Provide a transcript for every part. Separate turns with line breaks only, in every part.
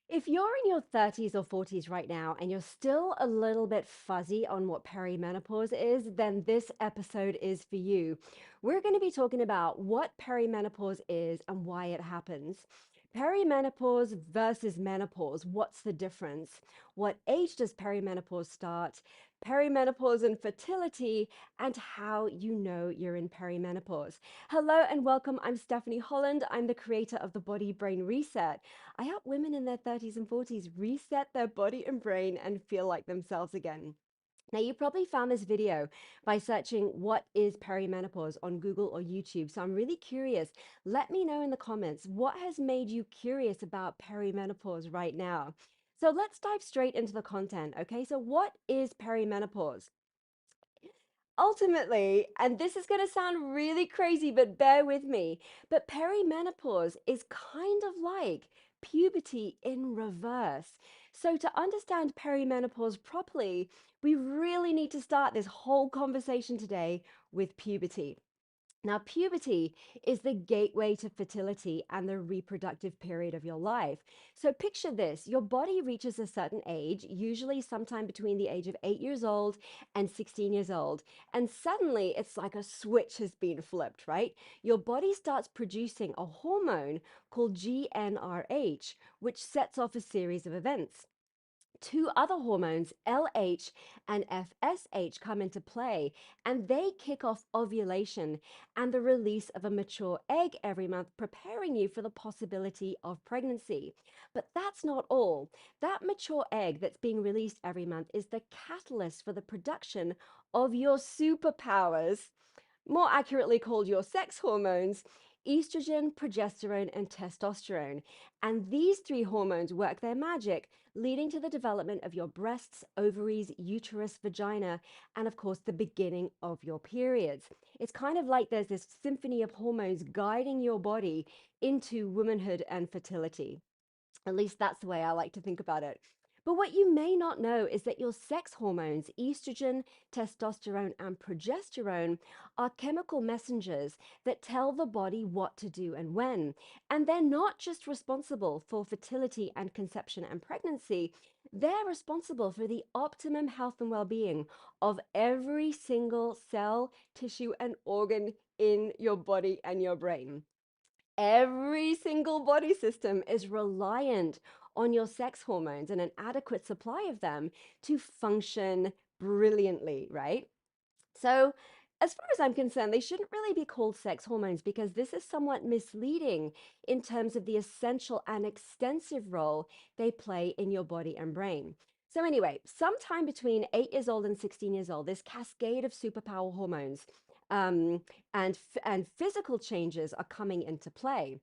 If you're in your 30s or 40s right now and you're still a little bit fuzzy on what perimenopause is, then this episode is for you. We're going to be talking about what perimenopause is and why it happens. Perimenopause versus menopause. What's the difference? What age does perimenopause start? Perimenopause and fertility, and how you know you're in perimenopause. Hello and welcome. I'm Stephanie Holland. I'm the creator of the Body Brain Reset. I help women in their 30s and 40s reset their body and brain and feel like themselves again. Now, you probably found this video by searching what is perimenopause on Google or YouTube. So I'm really curious. Let me know in the comments what has made you curious about perimenopause right now. So let's dive straight into the content. Okay, so what is perimenopause? Ultimately, and this is going to sound really crazy, but bear with me, but perimenopause is kind of like puberty in reverse. So, to understand perimenopause properly, we really need to start this whole conversation today with puberty. Now, puberty is the gateway to fertility and the reproductive period of your life. So, picture this: your body reaches a certain age, usually sometime between the age of 8 years old and 16 years old. And suddenly it's like a switch has been flipped, right? Your body starts producing a hormone called GnRH, which sets off a series of events. Two other hormones, LH and FSH, come into play, and they kick off ovulation and the release of a mature egg every month, preparing you for the possibility of pregnancy. But that's not all. That mature egg that's being released every month is the catalyst for the production of your superpowers, more accurately called your sex hormones, estrogen, progesterone, and testosterone. And these three hormones work their magic, leading to the development of your breasts, ovaries, uterus, vagina, and of course, the beginning of your periods. It's kind of like there's this symphony of hormones guiding your body into womanhood and fertility. At least that's the way I like to think about it. But what you may not know is that your sex hormones, estrogen, testosterone, and progesterone, are chemical messengers that tell the body what to do and when. And they're not just responsible for fertility and conception and pregnancy, they're responsible for the optimum health and well being of every single cell, tissue, and organ in your body and your brain. Every single body system is reliant on your sex hormones and an adequate supply of them to function brilliantly, right? So, as far as I'm concerned, they shouldn't really be called sex hormones because this is somewhat misleading in terms of the essential and extensive role they play in your body and brain. So, anyway, sometime between 8 years old and 16 years old, this cascade of superpower hormones um, and physical changes are coming into play.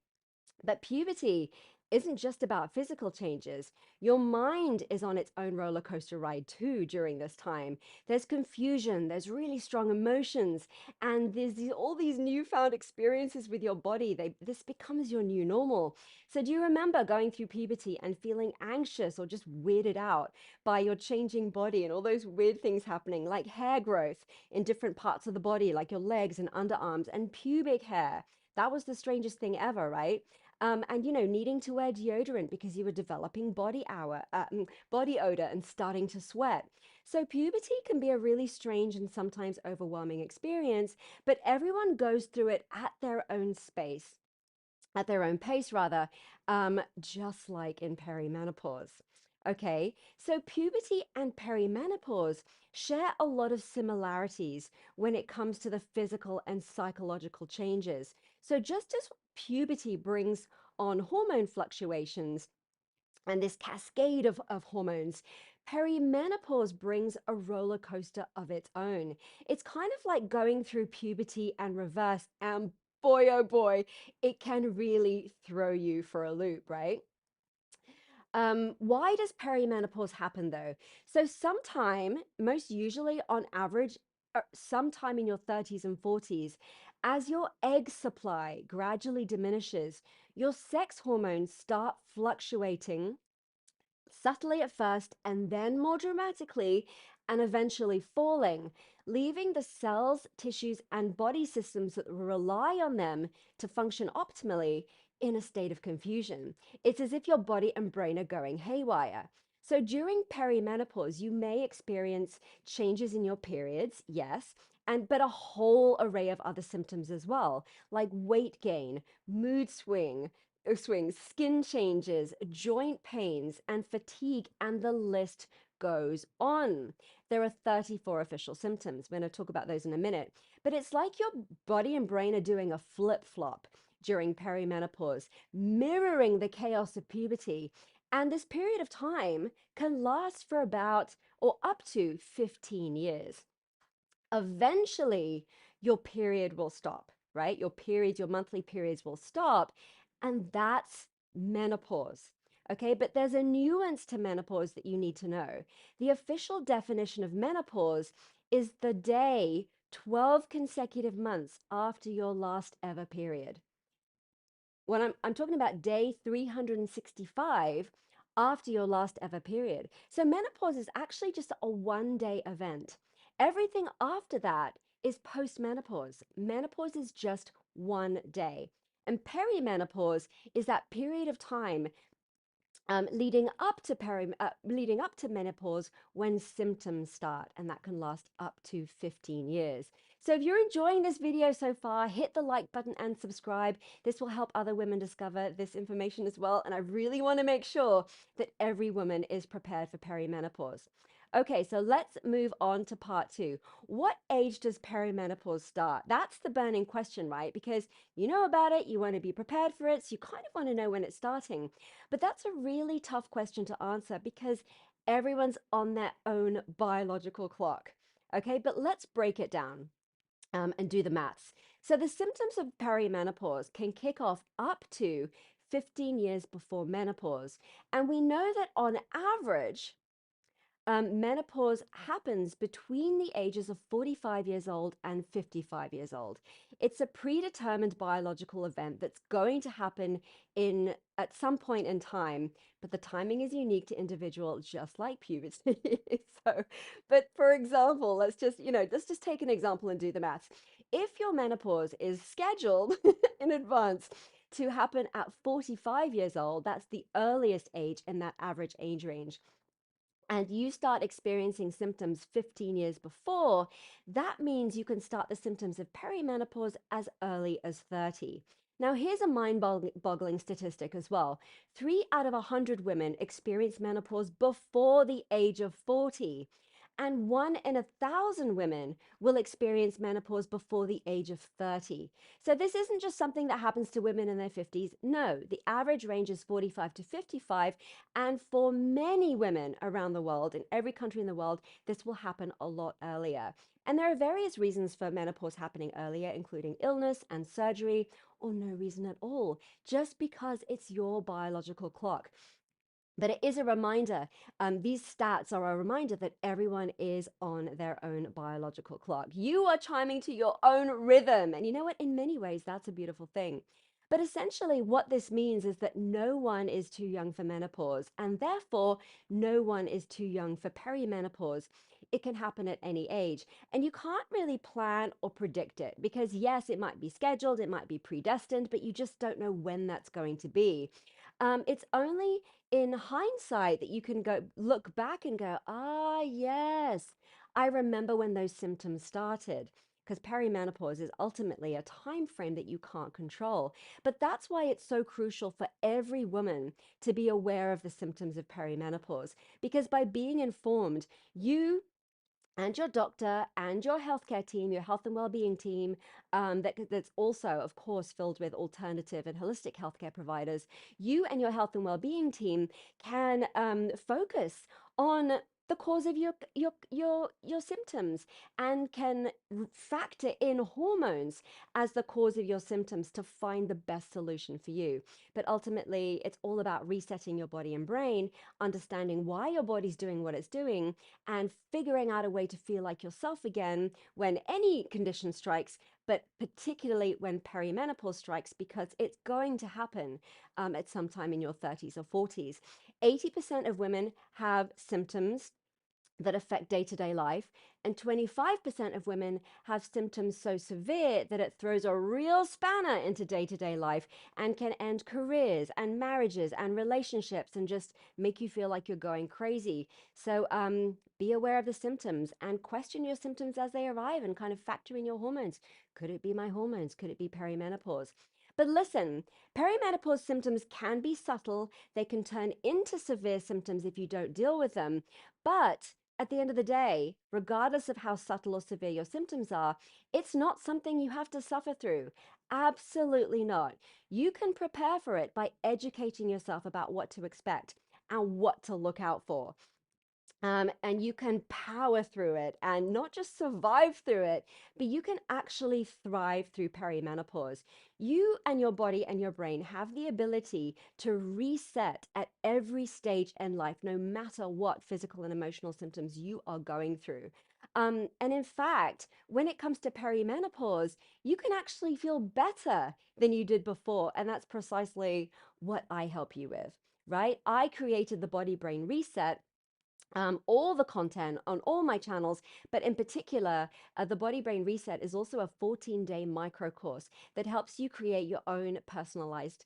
But puberty isn't just about physical changes. Your mind is on its own roller coaster ride too during this time. There's confusion, there's really strong emotions, and all these newfound experiences with your body. This becomes your new normal. So, do you remember going through puberty and feeling anxious or just weirded out by your changing body and all those weird things happening, like hair growth in different parts of the body, like your legs and underarms, and pubic hair? That was the strangest thing ever, right? And needing to wear deodorant because you were developing body odor and starting to sweat. So puberty can be a really strange and sometimes overwhelming experience, but everyone goes through it at their own space, at their own pace rather, just like in perimenopause. Okay, so puberty and perimenopause share a lot of similarities when it comes to the physical and psychological changes. So, just as puberty brings on hormone fluctuations and this cascade of hormones, perimenopause brings a roller coaster of its own. It's kind of like going through puberty and reverse, and boy, oh boy, it can really throw you for a loop, right? Why does perimenopause happen though? So, sometime, most usually on average, sometime in your 30s and 40s, as your egg supply gradually diminishes, your sex hormones start fluctuating subtly at first and then more dramatically and eventually falling, leaving the cells, tissues, and body systems that rely on them to function optimally in a state of confusion. It's as if your body and brain are going haywire. So during perimenopause, you may experience changes in your periods, yes, but a whole array of other symptoms as well, like weight gain, swings, skin changes, joint pains, and fatigue, and the list goes on. There are 34 official symptoms. We're going to talk about those in a minute. But it's like your body and brain are doing a flip-flop during perimenopause, mirroring the chaos of puberty. And this period of time can last for about or up to 15 years. Eventually, your period will stop, right? Your monthly periods will stop. And that's menopause. Okay, but there's a nuance to menopause that you need to know. The official definition of menopause is the day 12 consecutive months after your last ever period. When I'm talking about day 365 after your last ever period. So menopause is actually just a 1-day event. Everything after that is postmenopause. Menopause is just 1 day. And perimenopause is that period of time leading up to menopause when symptoms start, and that can last up to 15 years. So if you're enjoying this video so far, hit the like button and subscribe. This will help other women discover this information as well, and I really want to make sure that every woman is prepared for perimenopause. Okay, so let's move on to part 2. What age does perimenopause start? That's the burning question, right? Because you know about it, you want to be prepared for it, so you kind of want to know when it's starting. But that's a really tough question to answer because everyone's on their own biological clock. Okay, but let's break it down and do the maths. So the symptoms of perimenopause can kick off up to 15 years before menopause. And we know that on average, menopause happens between the ages of 45 years old and 55 years old. It's a predetermined biological event that's going to happen at some point in time, but the timing is unique to individual, just like puberty. But for example, let's just take an example and do the maths. If your menopause is scheduled in advance to happen at 45 years old, that's the earliest age in that average age range, and you start experiencing symptoms 15 years before, that means you can start the symptoms of perimenopause as early as 30. Now, here's a mind-boggling statistic as well. 3 out of 100 women experience menopause before the age of 40. And 1 in 1,000 women will experience menopause before the age of 30. So this isn't just something that happens to women in their 50s. No, the average range is 45 to 55. And for many women around the world, in every country in the world, this will happen a lot earlier. And there are various reasons for menopause happening earlier, including illness and surgery, or no reason at all, just because it's your biological clock. But it is a reminder, these stats are a reminder that everyone is on their own biological clock. You are chiming to your own rhythm. And you know what? In many ways, that's a beautiful thing. But essentially, what this means is that no one is too young for menopause, and therefore, no one is too young for perimenopause. It can happen at any age. And you can't really plan or predict it because, yes, it might be scheduled, it might be predestined, but you just don't know when that's going to be. It's only in hindsight that you can go look back and go, ah, yes, I remember when those symptoms started. Because perimenopause is ultimately a time frame that you can't control. But that's why it's so crucial for every woman to be aware of the symptoms of perimenopause. Because by being informed, you and your doctor and your healthcare team, your health and well-being team, that's also, of course, filled with alternative and holistic healthcare providers, you and your health and well-being team can focus on the cause of your symptoms and can factor in hormones as the cause of your symptoms to find the best solution for you. But ultimately, it's all about resetting your body and brain, understanding why your body's doing what it's doing, and figuring out a way to feel like yourself again when any condition strikes, but particularly when perimenopause strikes, because it's going to happen at some time in your 30s or 40s. 80% of women have symptoms that affect day to day life, and 25% of women have symptoms so severe that it throws a real spanner into day to day life and can end careers and marriages and relationships and just make you feel like you're going crazy. So, be aware of the symptoms and question your symptoms as they arrive and kind of factor in your hormones. Could it be my hormones? Could it be perimenopause? But listen, perimenopause symptoms can be subtle. They can turn into severe symptoms if you don't deal with them. But at the end of the day, regardless of how subtle or severe your symptoms are, it's not something you have to suffer through. Absolutely not. You can prepare for it by educating yourself about what to expect and what to look out for. And you can power through it and not just survive through it, but you can actually thrive through perimenopause. You and your body and your brain have the ability to reset at every stage in life, no matter what physical and emotional symptoms you are going through. And in fact, when it comes to perimenopause, you can actually feel better than you did before. And that's precisely what I help you with, right? I created the Body Brain Reset, all the content on all my channels, but in particular, the Body Brain Reset is also a 14-day micro course that helps you create your own personalized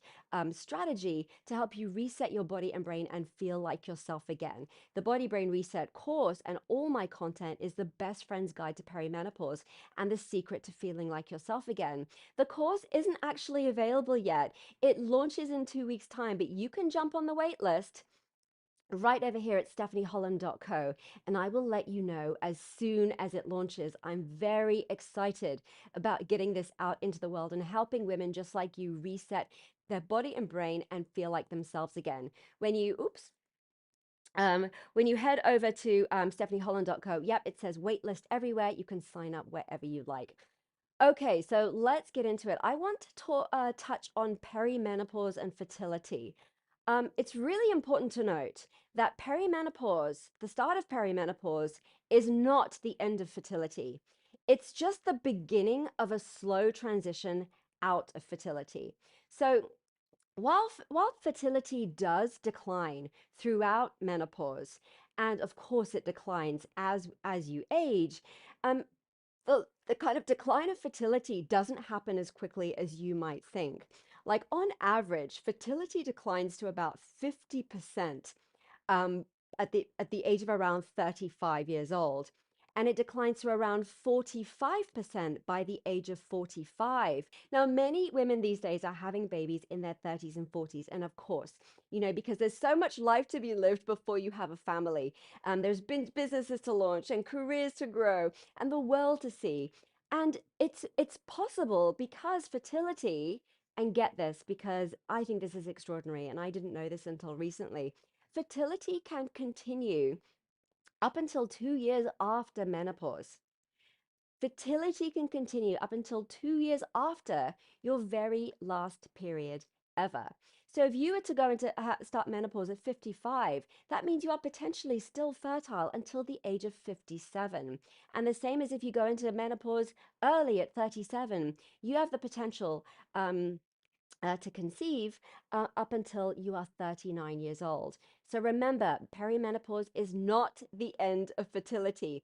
strategy to help you reset your body and brain and feel like yourself again. The Body Brain Reset course and all my content is the best friend's guide to perimenopause and the secret to feeling like yourself again. The course isn't actually available yet. It launches in 2 weeks' time, but you can jump on the wait list right over here at stephanieholland.co, and I will let you know as soon as it launches. I'm very excited about getting this out into the world and helping women just like you reset their body and brain and feel like themselves again. When you head over to stephanieholland.co, yep, it says waitlist everywhere. You can sign up wherever you like. Okay, so let's get into it. I want to touch on perimenopause and fertility. It's really important to note that perimenopause, the start of perimenopause, is not the end of fertility. It's just the beginning of a slow transition out of fertility. So, while fertility does decline throughout menopause, and of course it declines as you age, um, the kind of decline of fertility doesn't happen as quickly as you might think. Like on average, fertility declines to about 50% um, at the age of around 35 years old. And it declines to around 45% by the age of 45. Now, many women these days are having babies in their 30s and 40s. And of course, because there's so much life to be lived before you have a family. There's been businesses to launch and careers to grow and the world to see. And it's possible because fertility, and get this because I think this is extraordinary and I didn't know this until recently. Fertility can continue up until 2 years after menopause. Fertility can continue up until 2 years after your very last period ever. So if you were to go into start menopause at 55, that means you are potentially still fertile until the age of 57. And the same as if you go into menopause early at 37, you have the potential to conceive up until you are 39 years old. So remember, perimenopause is not the end of fertility.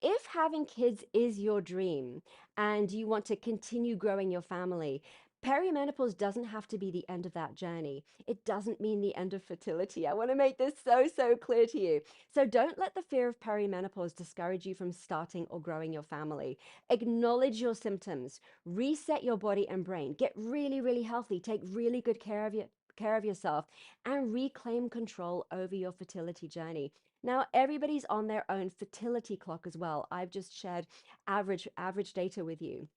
If having kids is your dream and you want to continue growing your family, perimenopause doesn't have to be the end of that journey. It doesn't mean the end of fertility. I want to make this so clear to you. So don't let the fear of perimenopause discourage you from starting or growing your family. Acknowledge your symptoms, reset your body and brain, get really healthy, take really good care of yourself, and reclaim control over your fertility journey. Now, everybody's on their own fertility clock as well. I've just shared average data with you.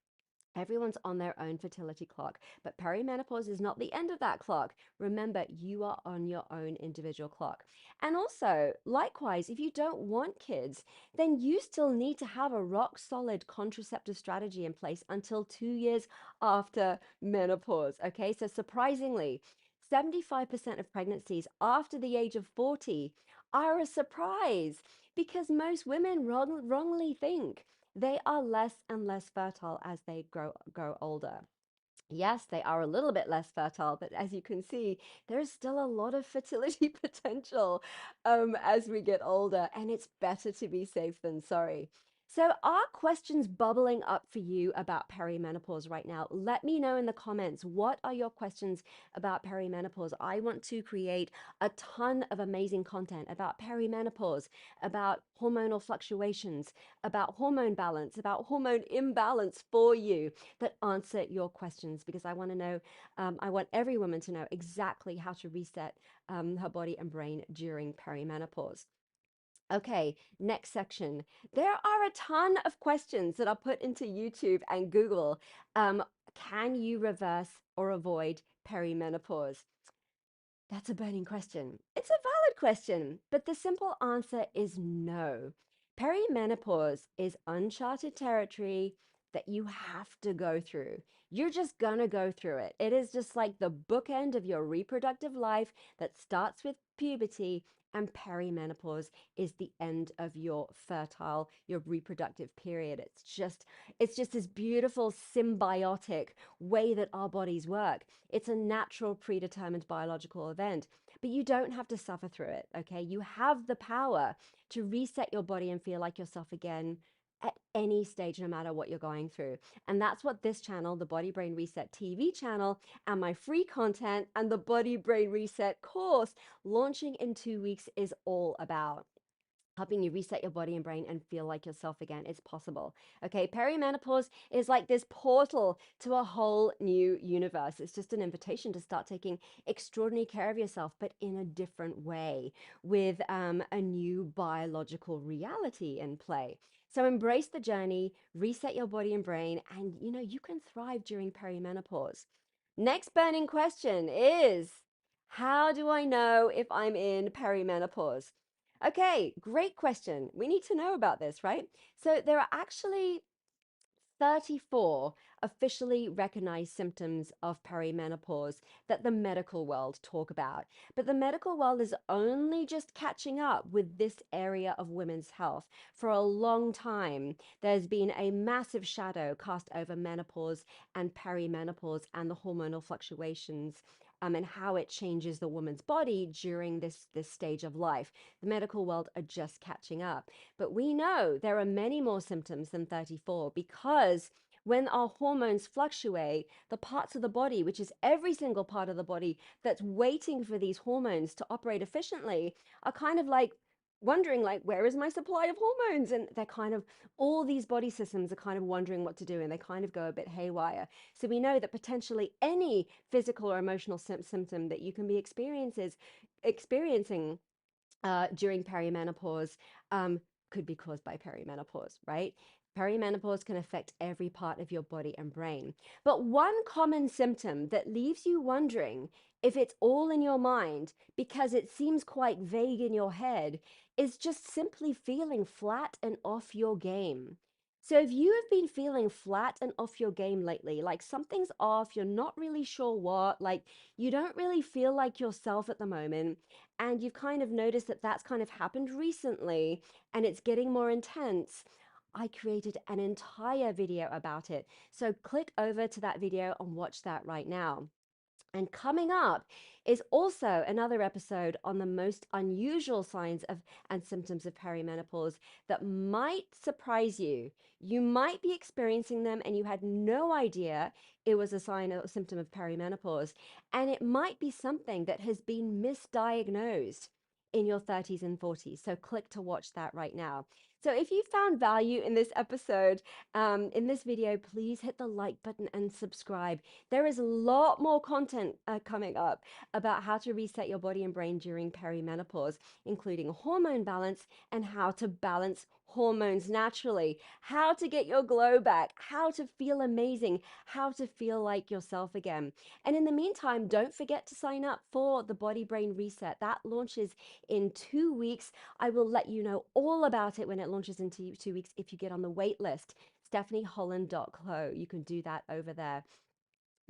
Everyone's on their own fertility clock, but perimenopause is not the end of that clock. Remember, you are on your own individual clock. And also, likewise, if you don't want kids, then you still need to have a rock solid contraceptive strategy in place until 2 years after menopause. Okay, so surprisingly, 75% of pregnancies after the age of 40 are a surprise because most women wrongly think they are less and less fertile as they grow older. Yes, they are a little bit less fertile, but as you can see, there's still a lot of fertility potential as we get older, and it's better to be safe than sorry. So, are questions bubbling up for you about perimenopause right now? Let me know in the comments. What are your questions about perimenopause? I want to create a ton of amazing content about perimenopause, about hormonal fluctuations, about hormone balance, about hormone imbalance for you that answer your questions because I want to know, I want every woman to know exactly how to reset her body and brain during perimenopause. Okay, next section. There are a ton of questions that are put into YouTube and Google. Can you reverse or avoid perimenopause? That's a burning question. It's a valid question, but the simple answer is no. Perimenopause is uncharted territory that you have to go through. You're just gonna go through it. It is just like the bookend of your reproductive life that starts with puberty, and perimenopause is the end of your reproductive period. It's just this beautiful symbiotic way that our bodies work. It's a natural, predetermined biological event, but you don't have to suffer through it, okay? You have the power to reset your body and feel like yourself again at any stage, no matter what you're going through. And that's what this channel, the Body Brain Reset TV channel, and my free content and the Body Brain Reset course launching in 2 weeks is all about helping you reset your body and brain and feel like yourself again. It's possible. Okay, perimenopause is like this portal to a whole new universe. It's just an invitation to start taking extraordinary care of yourself, but in a different way with a new biological reality in play. So embrace the journey, reset your body and brain, and you can thrive during perimenopause. Next burning question is, how do I know if I'm in perimenopause? Okay, great question. We need to know about this, right? So there are actually 34 officially recognized symptoms of perimenopause that the medical world talk about. But the medical world is only just catching up with this area of women's health. For a long time, there's been a massive shadow cast over menopause and perimenopause and the hormonal fluctuations. And how it changes the woman's body during this stage of life. The medical world are just catching up. But we know there are many more symptoms than 34 because when our hormones fluctuate, the parts of the body, which is every single part of the body that's waiting for these hormones to operate efficiently, are kind of like wondering like, where is my supply of hormones? And they're kind of, all these body systems are kind of wondering what to do, and they kind of go a bit haywire. So we know that potentially any physical or emotional symptom that you can be experiencing during perimenopause um, could be caused by perimenopause, right? Perimenopause can affect every part of your body and brain. But one common symptom that leaves you wondering if it's all in your mind because it seems quite vague in your head is just simply feeling flat and off your game. So if you have been feeling flat and off your game lately, like something's off, you're not really sure what, like you don't really feel like yourself at the moment, and you've kind of noticed that that's kind of happened recently and it's getting more intense, I created an entire video about it. So click over to that video and watch that right now. And coming up is also another episode on the most unusual signs of and symptoms of perimenopause that might surprise you. You might be experiencing them and you had no idea it was a sign or symptom of perimenopause. And it might be something that has been misdiagnosed in your 30s and 40s. So click to watch that right now. So if you found value in this episode, in this video, please hit the like button and subscribe. There is a lot more content coming up about how to reset your body and brain during perimenopause, including hormone balance and how to balance hormones naturally, how to get your glow back, how to feel amazing, how to feel like yourself again. And in the meantime, don't forget to sign up for the Body Brain Reset. That launches in 2 weeks. I will let you know all about it when it launches in 2 weeks if you get on the wait list. stephanieholland.co. You can do that over there.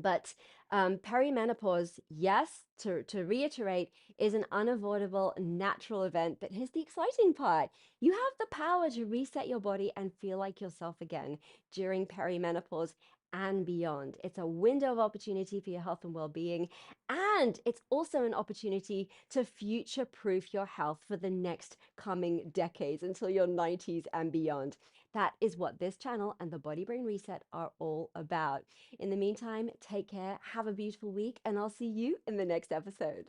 But perimenopause, yes, to reiterate, is an unavoidable natural event. But here's the exciting part. You have the power to reset your body and feel like yourself again during perimenopause and beyond. It's a window of opportunity for your health and well-being, and it's also an opportunity to future-proof your health for the next coming decades until your 90s and beyond. That is what this channel and the Body Brain Reset are all about. In the meantime, take care, have a beautiful week, and I'll see you in the next episode.